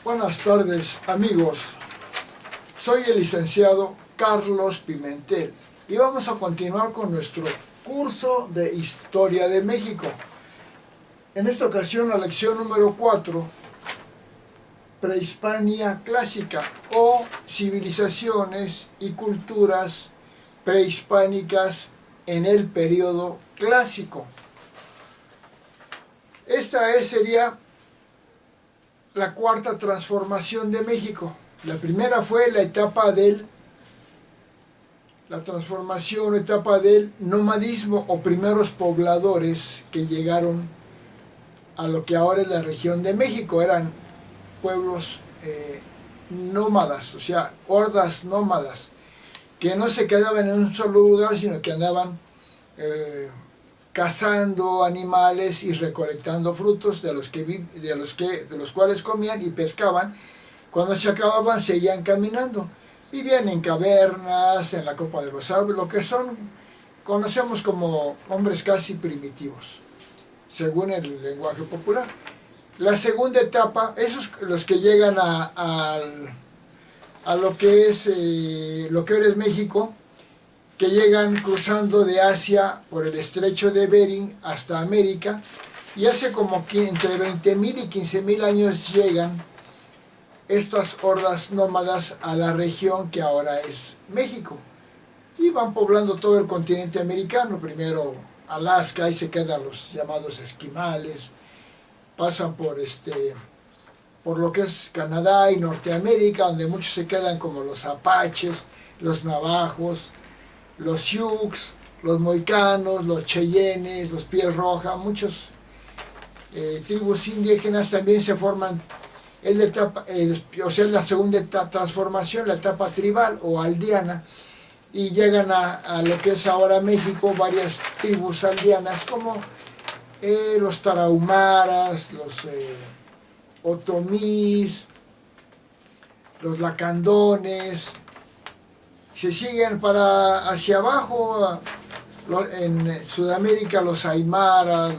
Buenas tardes, amigos. Soy el licenciado Carlos Pimentel y vamos a continuar con nuestro curso de Historia de México. En esta ocasión la lección número 4, Prehispania Clásica o Civilizaciones y Culturas Prehispánicas en el Periodo Clásico. Esta sería la cuarta transformación de México. La primera fue la etapa del nomadismo o primeros pobladores que llegaron a lo que ahora es la región de México. Eran pueblos nómadas, o sea, hordas nómadas, que no se quedaban en un solo lugar, sino que andaban cazando animales y recolectando frutos de los cuales comían y pescaban. Cuando se acababan seguían caminando. Vivían en cavernas, en la copa de los árboles, lo que conocemos como hombres casi primitivos, según el lenguaje popular. La segunda etapa, esos los que llegan a lo que ahora es México, que llegan cruzando de Asia por el estrecho de Bering hasta América, y hace como que entre 20.000 y 15.000 años llegan estas hordas nómadas a la región que ahora es México, y van poblando todo el continente americano. Primero Alaska, ahí se quedan los llamados esquimales, pasan por lo que es Canadá y Norteamérica, donde muchos se quedan, como los apaches, los navajos, los sioux, los mohicanos, los cheyennes, los piel roja. Muchos tribus indígenas también se forman. Es la segunda transformación, la etapa tribal o aldeana, y llegan a lo que es ahora México varias tribus aldeanas, como los tarahumaras, los otomís, los lacandones. Se siguen hacia abajo, en Sudamérica los aymaras,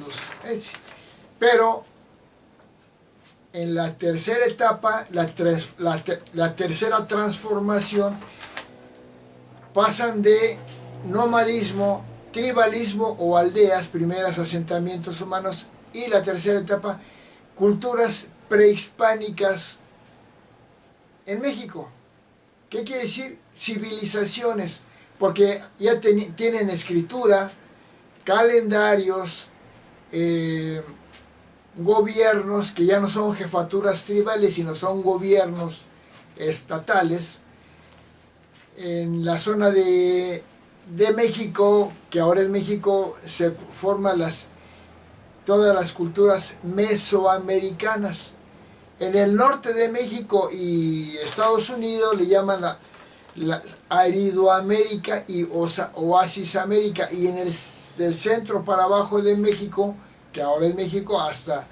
pero en la tercera etapa, la tercera transformación, pasan de nomadismo, tribalismo o aldeas, primeros asentamientos humanos, y la tercera etapa, culturas prehispánicas en México. ¿Qué quiere decir? Civilizaciones, porque ya tienen escritura, calendarios, gobiernos que ya no son jefaturas tribales, sino son gobiernos estatales. En la zona de México, que ahora es México, se forman todas las culturas mesoamericanas. En el norte de México y Estados Unidos le llaman la Aridoamérica y Oasis América, y del centro para abajo de México, que ahora es México, hasta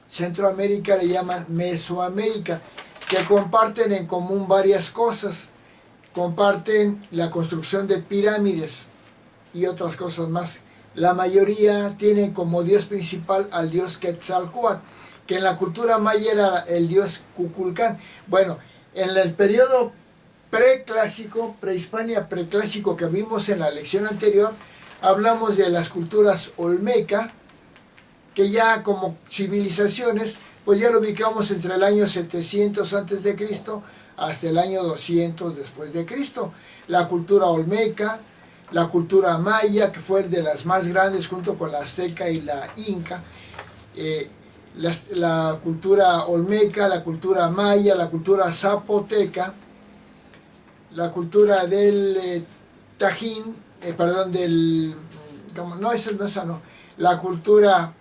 Centroamérica le llaman Mesoamérica, que comparten en común varias cosas. Comparten la construcción de pirámides y otras cosas más. La mayoría tienen como dios principal al dios Quetzalcóatl, que en la cultura maya era el dios Kukulcán. Bueno, en el periodo preclásico, Prehispania preclásico, que vimos en la lección anterior, hablamos de las culturas olmeca, que ya como civilizaciones, pues ya lo ubicamos entre el año 700 a.C. hasta el año 200 después de Cristo. La cultura olmeca, la cultura maya, que fue de las más grandes junto con la azteca y la inca, la cultura olmeca, la cultura maya, la cultura zapoteca, la cultura del Tajín, la cultura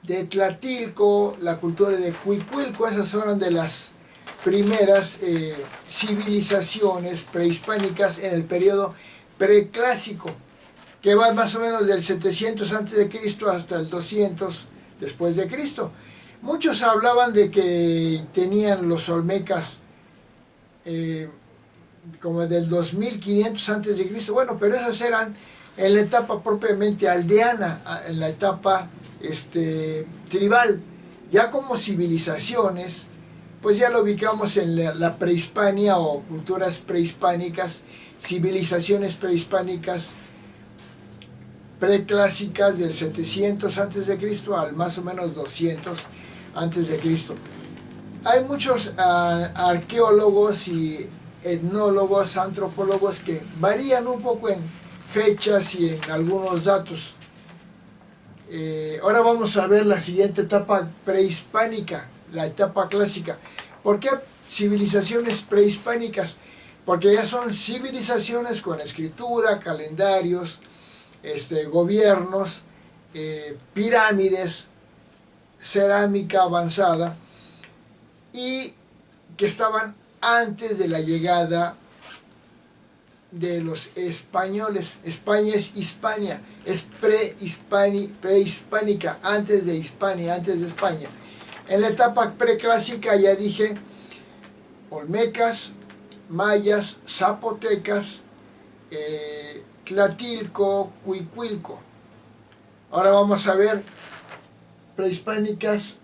de Tlatilco, la cultura de Cuicuilco. Esas fueron de las primeras civilizaciones prehispánicas en el periodo preclásico, que va más o menos del 700 a.C. hasta el 200 después de Cristo. Muchos hablaban de que tenían los olmecas como del 2500 a.C. Bueno, pero esas eran en la etapa propiamente aldeana, en la etapa tribal. Ya como civilizaciones, pues ya lo ubicamos en la prehispania o culturas prehispánicas, civilizaciones prehispánicas preclásicas del 700 a.C. al más o menos 200 a.C. Hay muchos arqueólogos y etnólogos, antropólogos que varían un poco en fechas y en algunos datos. Ahora vamos a ver la siguiente etapa prehispánica, la etapa clásica. ¿Por qué civilizaciones prehispánicas? Porque ya son civilizaciones con escritura, calendarios, gobiernos, pirámides, cerámica avanzada, y que estaban antes de la llegada de los españoles. España es Hispania, es prehispánica, antes de Hispania, antes de España. En la etapa preclásica ya dije olmecas, mayas, zapotecas, Tlatilco, Cuicuilco. Ahora vamos a ver prehispánicas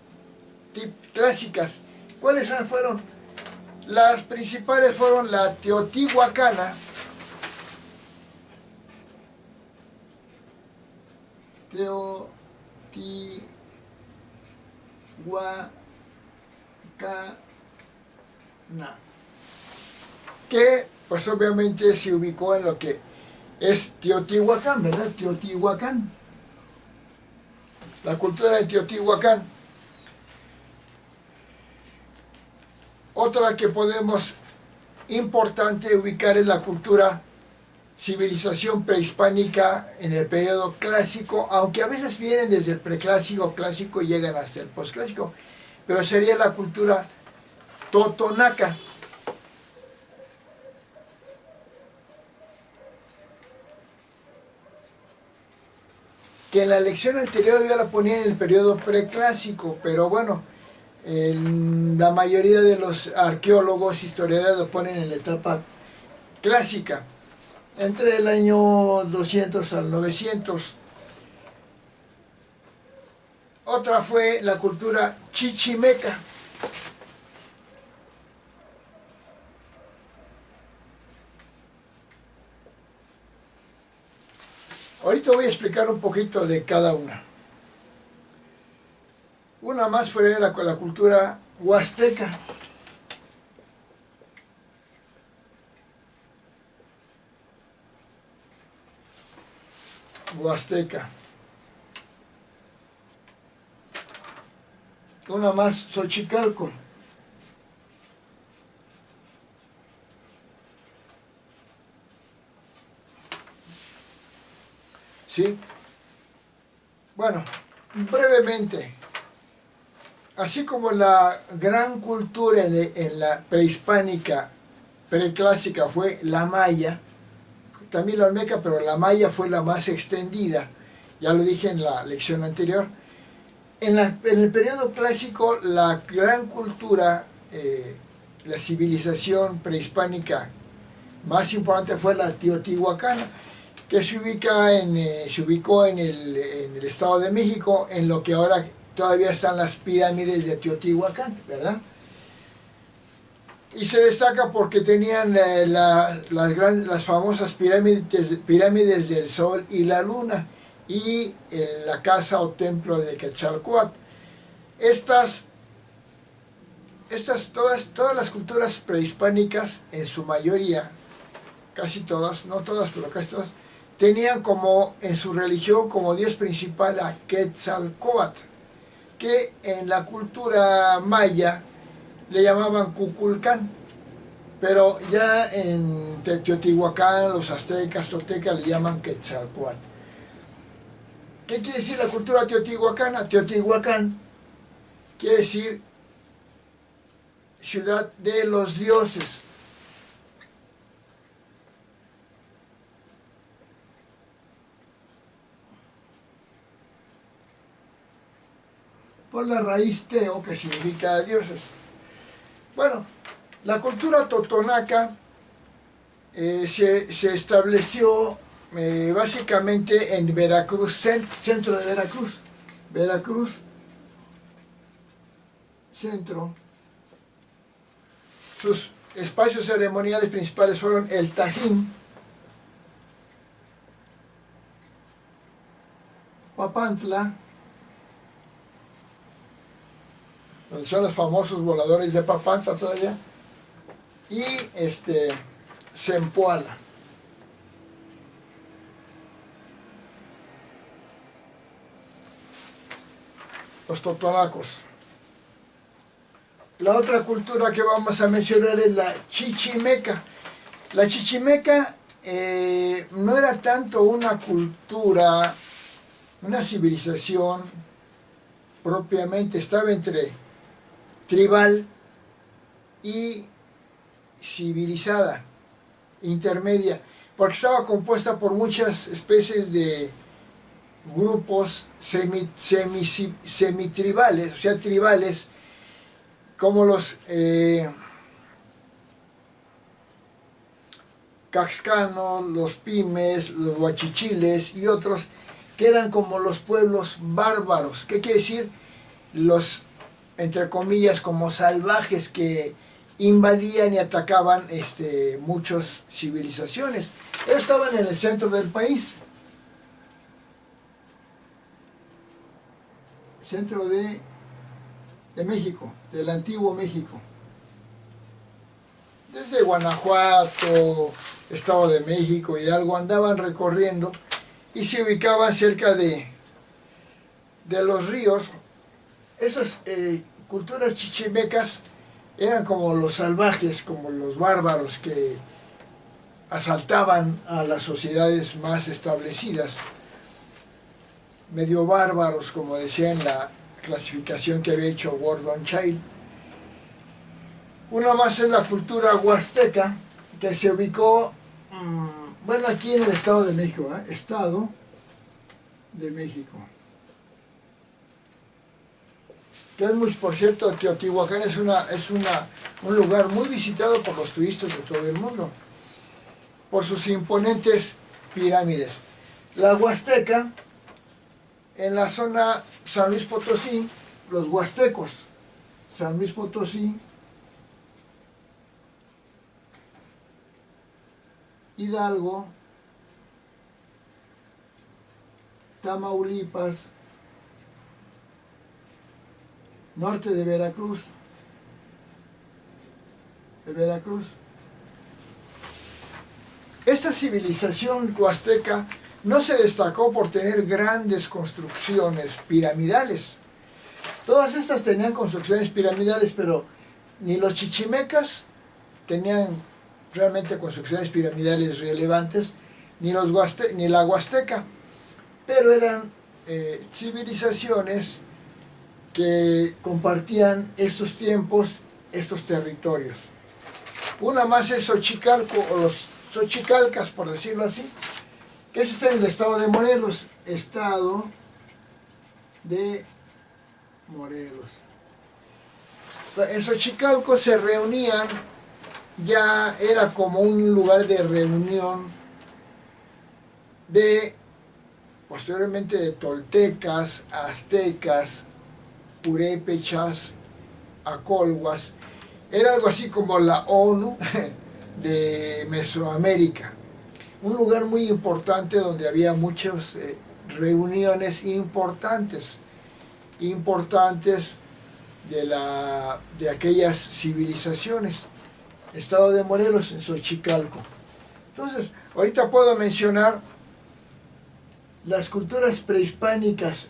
clásicas. ¿Cuáles fueron? Las principales fueron la teotihuacana, que pues obviamente se ubicó en lo que es Teotihuacán, ¿verdad? Teotihuacán, la cultura de Teotihuacán. Otra que podemos importante ubicar es la cultura civilización prehispánica en el periodo clásico, aunque a veces vienen desde el preclásico, clásico y llegan hasta el posclásico, pero sería la cultura totonaca. Que en la lección anterior yo la ponía en el periodo preclásico, pero bueno, la mayoría de los arqueólogos, historiadores lo ponen en la etapa clásica, entre el año 200 al 900. Otra fue la cultura chichimeca. Ahorita voy a explicar un poquito de cada una. Una más fue la cultura huasteca. Huasteca. Una más, Xochicalco. ¿Sí? Bueno, brevemente, así como la gran cultura en la prehispánica, preclásica fue la maya, también la olmeca, pero la maya fue la más extendida, ya lo dije en la lección anterior. En el periodo clásico, la gran cultura, la civilización prehispánica más importante fue la teotihuacana, que se ubicó en el Estado de México, en lo que ahora todavía están las pirámides de Teotihuacán, ¿verdad? Y se destaca porque tenían las famosas pirámides del Sol y la Luna, y la casa o templo de Quetzalcóatl. Todas las culturas prehispánicas, en su mayoría, casi todas, no todas, pero casi todas, tenían como en su religión como dios principal a Quetzalcóatl, que en la cultura maya le llamaban Cuculcán, pero ya en Teotihuacán, los aztecas, toltecas le llaman Quetzalcóatl. ¿Qué quiere decir la cultura teotihuacana? Teotihuacán quiere decir ciudad de los dioses. Por la raíz teo, que significa dioses. Bueno, la cultura totonaca se estableció básicamente en Veracruz, centro de Veracruz. Veracruz. centro. Sus espacios ceremoniales principales fueron el Tajín, Papantla, donde son los famosos voladores de Papantla todavía, y Zempoala. Los totonacos. La otra cultura que vamos a mencionar es la chichimeca. La chichimeca no era tanto una cultura, una civilización propiamente, estaba entre tribal y civilizada, intermedia, porque estaba compuesta por muchas especies de grupos semitribales, o sea, tribales, como los caxcanos, los pimes, los huachichiles y otros, que eran como los pueblos bárbaros. ¿Qué quiere decir? Los, entre comillas, como salvajes que invadían y atacaban muchas civilizaciones. Ellos estaban en el centro del país, centro de México, del antiguo México. Desde Guanajuato, Estado de México, Hidalgo, andaban recorriendo y se ubicaban cerca de los ríos. Esas culturas chichimecas eran como los salvajes, como los bárbaros que asaltaban a las sociedades más establecidas. Medio bárbaros, como decía en la clasificación que había hecho Gordon Childe. Una más es la cultura huasteca, que se ubicó, bueno, aquí en el Estado de México, Estado de México. Que es muy, por cierto, Teotihuacán es un lugar muy visitado por los turistas de todo el mundo, por sus imponentes pirámides. La huasteca, en la zona San Luis Potosí, los huastecos, San Luis Potosí, Hidalgo, Tamaulipas, norte de Veracruz, Esta civilización huasteca no se destacó por tener grandes construcciones piramidales. Todas estas tenían construcciones piramidales, pero ni los chichimecas tenían realmente construcciones piramidales relevantes, ni la huasteca, pero eran civilizaciones que compartían estos tiempos, estos territorios. Una más es Xochicalco, o los Xochicalcas, por decirlo así, que eso está en el estado de Morelos. Estado de Morelos. En Xochicalco se reunían, ya era como un lugar de reunión de, posteriormente, de toltecas, aztecas, purépechas, acolhuas. Era algo así como la ONU de Mesoamérica. Un lugar muy importante donde había muchas reuniones importantes de aquellas civilizaciones. Estado de Morelos, en Xochicalco. Entonces, ahorita puedo mencionar las culturas prehispánicas,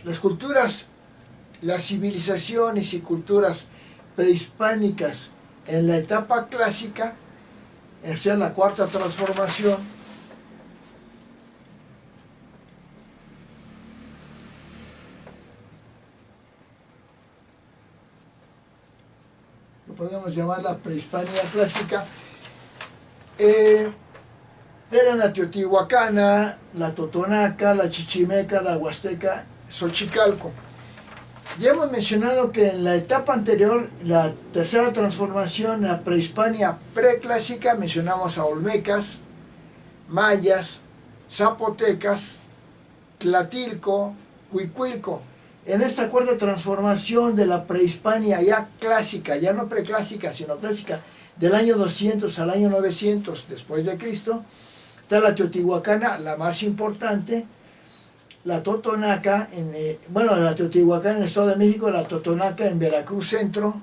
las civilizaciones y culturas prehispánicas en la etapa clásica, o sea, la cuarta transformación. Lo podemos llamar la prehispania clásica. Eran la teotihuacana, la totonaca, la chichimeca, la huasteca, Xochicalco. Ya hemos mencionado que en la etapa anterior, la tercera transformación, la prehispania preclásica, mencionamos a olmecas, mayas, zapotecas, tlatilco, huicuilco. En esta cuarta transformación de la prehispania ya clásica, ya no preclásica, sino clásica, del año 200 al año 900 después de Cristo, está la teotihuacana, la más importante, la totonaca, la Teotihuacán en el Estado de México, la totonaca en Veracruz Centro,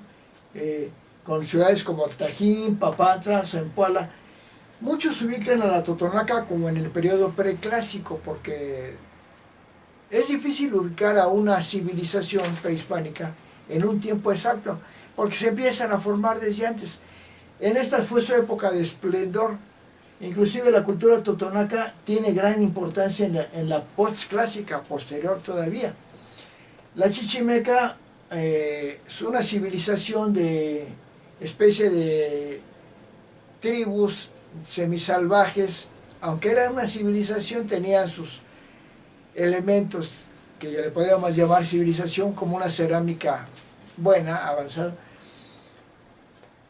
con ciudades como Tajín, Papantla, Zempoala. Muchos ubican a la totonaca como en el periodo preclásico, porque es difícil ubicar a una civilización prehispánica en un tiempo exacto, porque se empiezan a formar desde antes. En esta fue su época de esplendor. Inclusive la cultura totonaca tiene gran importancia en la postclásica, posterior todavía. La chichimeca es una civilización de especie de tribus semisalvajes, aunque era una civilización, tenía sus elementos que ya le podríamos llamar civilización, como una cerámica buena, avanzada,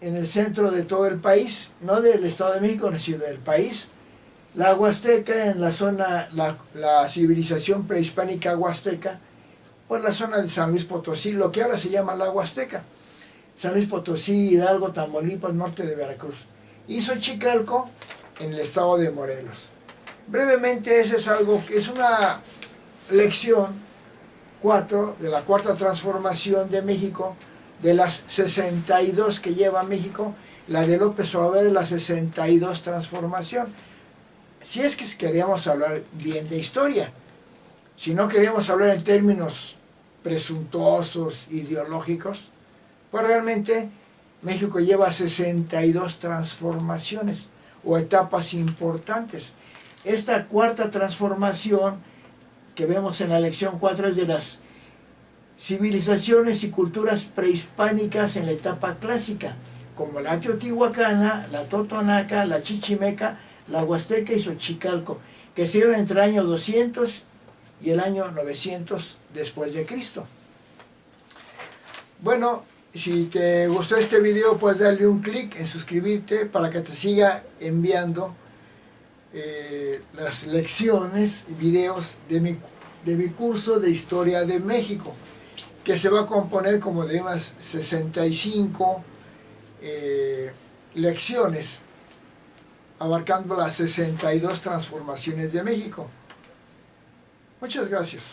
en el centro de todo el país, no del Estado de México, sino del país. La Huasteca, en la zona, la civilización prehispánica huasteca, por la zona de San Luis Potosí, lo que ahora se llama la Huasteca. San Luis Potosí, Hidalgo, Tamaulipas, norte de Veracruz. Y Xochicalco, en el estado de Morelos. Brevemente, eso es algo que es una lección 4 de la cuarta transformación de México, de las 62 que lleva México. La de López Obrador es la 62 transformación. Si es que queríamos hablar bien de historia, si no queríamos hablar en términos presuntuosos, ideológicos, pues realmente México lleva 62 transformaciones o etapas importantes. Esta cuarta transformación que vemos en la lección 4 es de las civilizaciones y culturas prehispánicas en la etapa clásica, como la teotihuacana, la totonaca, la chichimeca, la huasteca y Xochicalco, que se dieron entre el año 200 y el año 900 después de Cristo. Bueno, si te gustó este video, puedes darle un clic en suscribirte para que te siga enviando las lecciones y videos de mi curso de Historia de México, que se va a componer como de unas 65 lecciones, abarcando las 62 transformaciones de México. Muchas gracias.